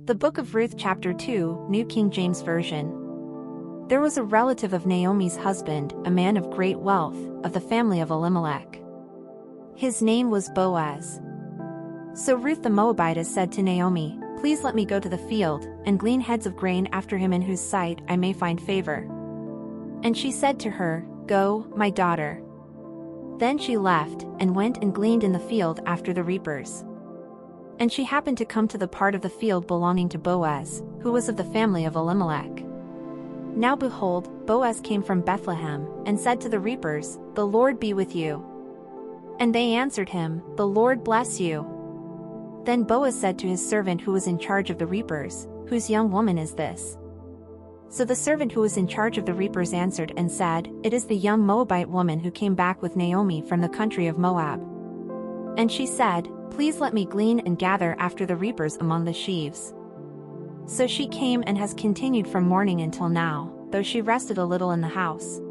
The Book of Ruth Chapter 2, New King James Version. There was a relative of Naomi's husband, a man of great wealth, of the family of Elimelech. His name was Boaz. So Ruth the Moabitess said to Naomi, "Please let me go to the field, and glean heads of grain after him in whose sight I may find favor." And she said to her, "Go, my daughter." Then she left, and went and gleaned in the field after the reapers. And she happened to come to the part of the field belonging to Boaz, who was of the family of Elimelech. Now behold, Boaz came from Bethlehem, and said to the reapers, "The Lord be with you." And they answered him, "The Lord bless you." Then Boaz said to his servant who was in charge of the reapers, "Whose young woman is this?" So the servant who was in charge of the reapers answered and said, "It is the young Moabite woman who came back with Naomi from the country of Moab." And she said, "Please let me glean and gather after the reapers among the sheaves." So she came and has continued from morning until now, though she rested a little in the house.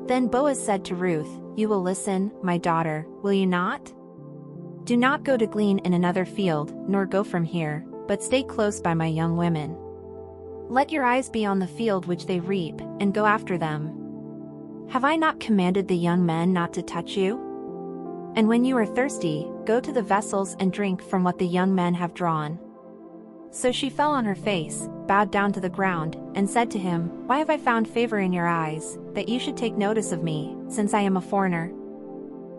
Then Boaz said to Ruth, "You will listen, my daughter, will you not? Do not go to glean in another field, nor go from here, but stay close by my young women. Let your eyes be on the field which they reap, and go after them. Have I not commanded the young men not to touch you? And when you are thirsty, go to the vessels and drink from what the young men have drawn." So she fell on her face, bowed down to the ground, and said to him, "Why have I found favor in your eyes, that you should take notice of me, since I am a foreigner?"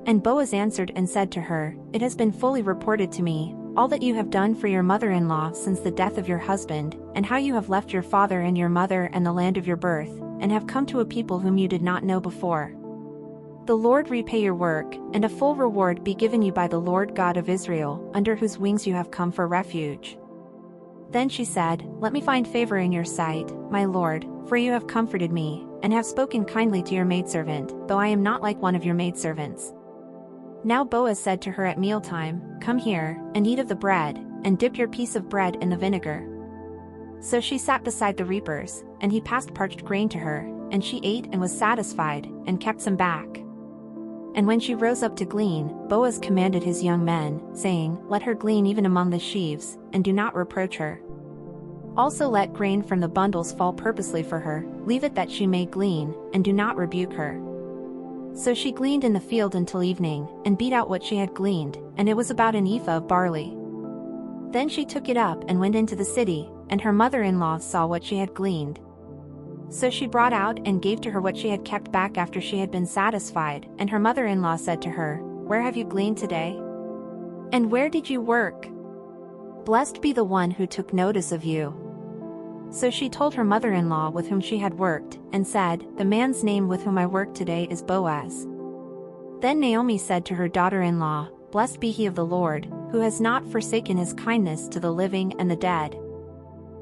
And Boaz answered and said to her, "It has been fully reported to me, all that you have done for your mother-in-law since the death of your husband, and how you have left your father and your mother and the land of your birth, and have come to a people whom you did not know before. The Lord repay your work, and a full reward be given you by the Lord God of Israel, under whose wings you have come for refuge." Then she said, "Let me find favor in your sight, my lord, for you have comforted me, and have spoken kindly to your maidservant, though I am not like one of your maidservants." Now Boaz said to her at mealtime, "Come here, and eat of the bread, and dip your piece of bread in the vinegar." So she sat beside the reapers, and he passed parched grain to her, and she ate and was satisfied, and kept some back. And when she rose up to glean, Boaz commanded his young men, saying, "Let her glean even among the sheaves, and do not reproach her. Also let grain from the bundles fall purposely for her, leave it that she may glean, and do not rebuke her." So she gleaned in the field until evening, and beat out what she had gleaned, and it was about an ephah of barley. Then she took it up and went into the city, and her mother-in-law saw what she had gleaned. So she brought out and gave to her what she had kept back after she had been satisfied, and her mother-in-law said to her, "Where have you gleaned today? And where did you work? Blessed be the one who took notice of you." So she told her mother-in-law with whom she had worked, and said, "The man's name with whom I worked today is Boaz." Then Naomi said to her daughter-in-law, "Blessed be he of the Lord, who has not forsaken his kindness to the living and the dead."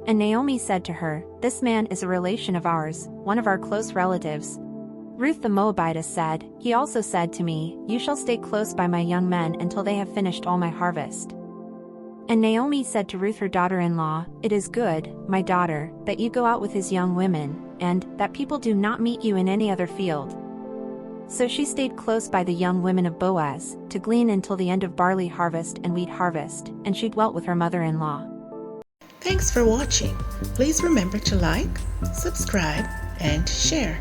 And Naomi said to her, "This man is a relation of ours, one of our close relatives." Ruth the Moabitess said, "He also said to me, 'You shall stay close by my young men until they have finished all my harvest.'" And Naomi said to Ruth her daughter-in-law, "It is good, my daughter, that you go out with his young women, and that people do not meet you in any other field." So she stayed close by the young women of Boaz, to glean until the end of barley harvest and wheat harvest, and she dwelt with her mother-in-law. Thanks for watching. Please remember to like, subscribe, and share.